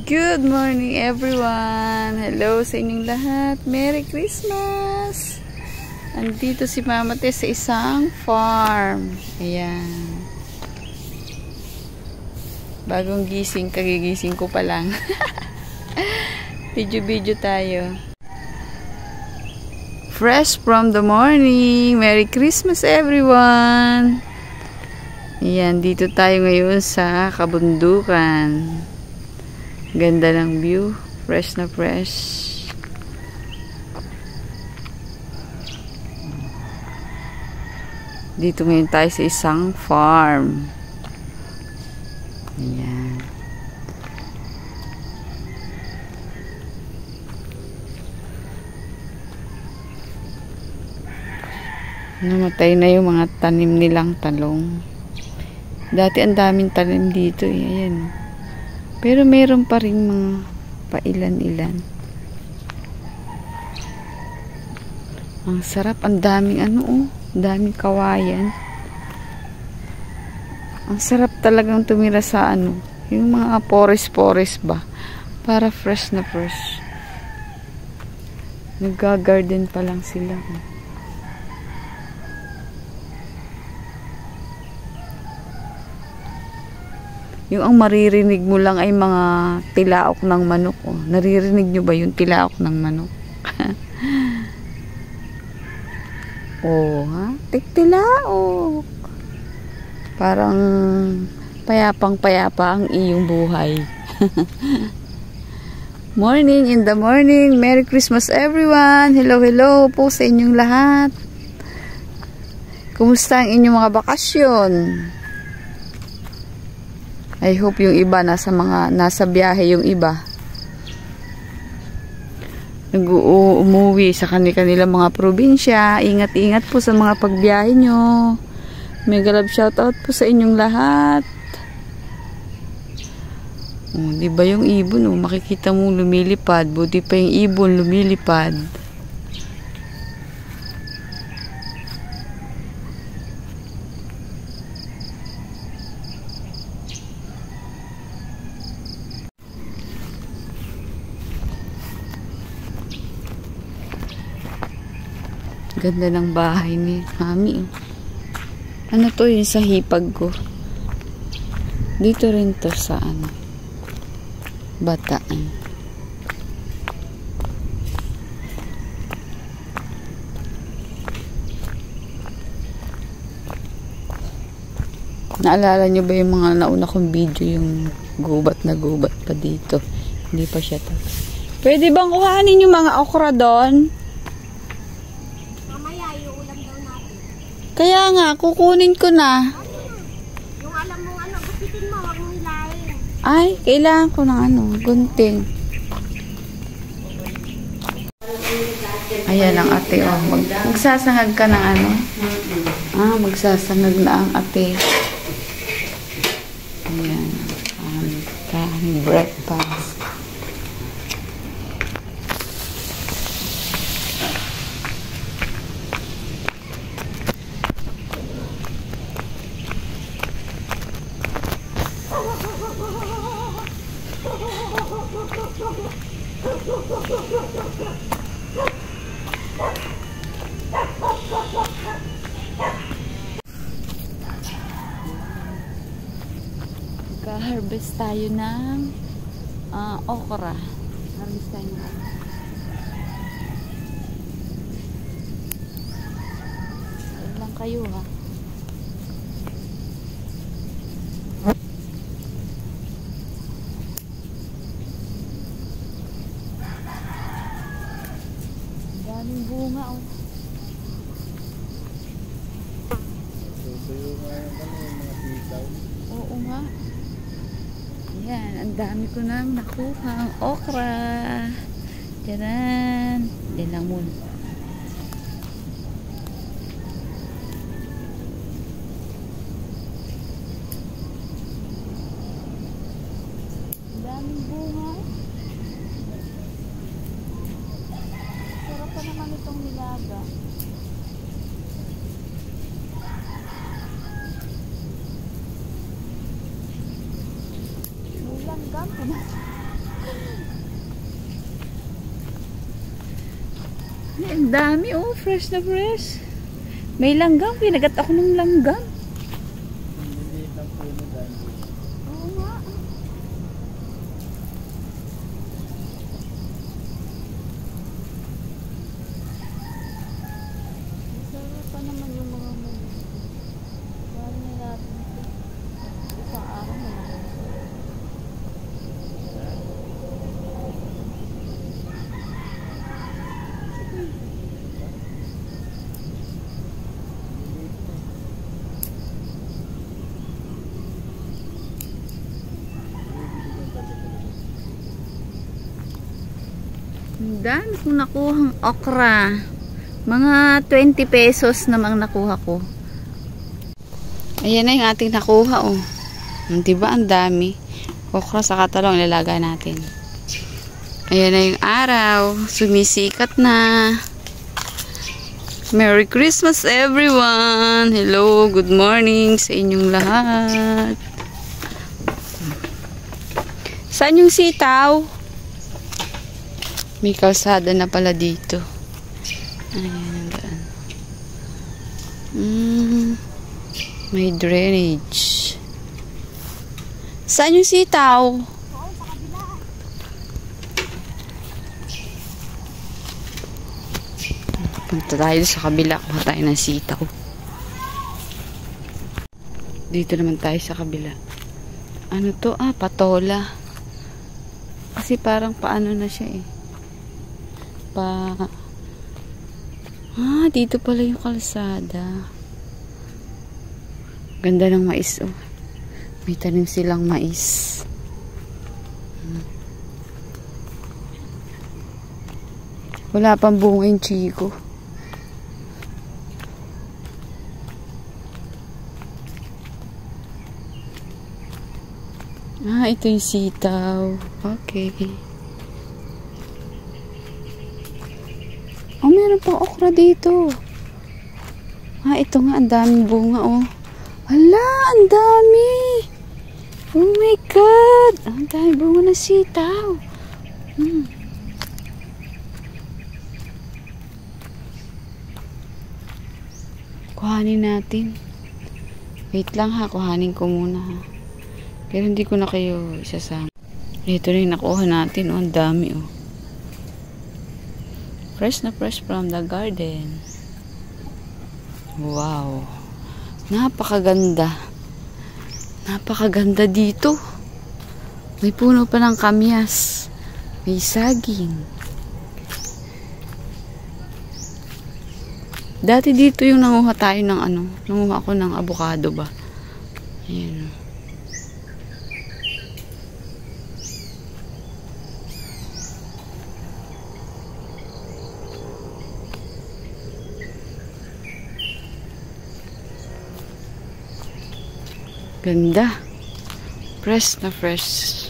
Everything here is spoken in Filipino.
Good morning everyone! Hello sa inyong lahat! Merry Christmas! Andito si Mama Tess sa isang farm. Ayan. Bagong gising, kagigising ko pa lang. Video tayo. Fresh from the morning! Merry Christmas everyone! Ayan, dito tayo ngayon sa kabundukan. Ganda ng view. Fresh na fresh. Dito ngayon tayo sa isang farm. Ayan. Namatay na yung mga tanim nilang talong. Dati ang daming tanim dito eh. Ayan. Pero meron pa rin mga pailan-ilan. Ang sarap. Ang daming daming kawayan. Ang sarap talagang tumira sa yung mga forest ba. Para fresh na fresh. Nagga-garden pa lang sila. Yung ang maririnig mo lang ay mga tilaok ng manok. Oh. Naririnig nyo ba yung tilaok ng manok? Oh, ha? Tilaok. Parang payapang-payapa ang iyong buhay. Morning, in the morning. Merry Christmas everyone. Hello po sa inyong lahat. Kumusta ang inyong mga bakasyon? I hope yung iba nasa biyahe yung iba. Umuwi sa kanilang mga probinsya. Ingat-ingat po sa mga pagbiyahe nyo. Mega love shoutout po sa inyong lahat. Di ba yung ibon makikita mo lumilipad. Buti pa yung ibon lumilipad. Ganda ng bahay ni Mami. Ano to yung sa hipag ko? Dito rin to sa Bataan. Naalala nyo ba yung mga nauna kong video, yung gubat na gubat pa dito? Hindi pa siya tapos. Pwede bang kuhanin yung mga okra doon? Kaya nga, kukunin ko na. Yung alam mo, gupitin mo, huwag mong hilahin. Ay, kailangan ko ng gunting. Ayan ang ate, magsasangag ka ng magsasangag na ang ate. Ayan. Breakfast. Harvest tayo ng okra. Harvest tayo ng okra. Ayan lang kayo ha. Daming bunga Oo nga. Ayan, ang dami ko nang nakuha ang okra. Diyan. Diyan lang muna. Ang daming bunga. Sarap pa naman itong nilaga. Langgam. Ay, ang dami oh, fresh na fresh. May langgam, pinagat ako ng langgam. Oo nga. Masarap pa naman yung mga muli. Wala na natin ito. Isang araw na lang. Ang dami kong nakuhang okra. Mga 20 pesos namang nakuha ko. Ayan na yung ating nakuha oh. Diba ang dami? Okra sa katalong ilalagay natin. Ayan na yung araw. Sumisikat na. Merry Christmas everyone! Hello, good morning sa inyong lahat. Saan yung sitaw? May kalsada na pala dito. Ayan ang daan. May drainage. Saan yung sitaw? Punta tayo sa kabila. Kuha tayo ng sitaw. Dito naman tayo sa kabila. Ano to? Ah, patola. Kasi parang paano na siya eh. Dito pala yung kalsada. Ganda ng mais oh. May tanim silang mais. Wala pang bunga yung chiko. Ito yung sitaw. Okay. Oh, meron pang okra dito. Ito nga, ang daming bunga, oh. Hala, ang dami. Oh my God. Ang daming bunga ng sitaw. Kuhanin natin. Wait lang ha, kuhanin ko muna ha. Pero hindi ko na kayo isasama. Ito na yung nakuha natin, oh. Ang dami, oh. Fresh na fresh from the garden. Wow. Napakaganda. Napakaganda dito. May puno pa ng kamyas. May saging. Dati dito yung nanguha tayo ng ano. Nanguha ako ng avocado ba. Ayan. Ganda. Fresh na fresh.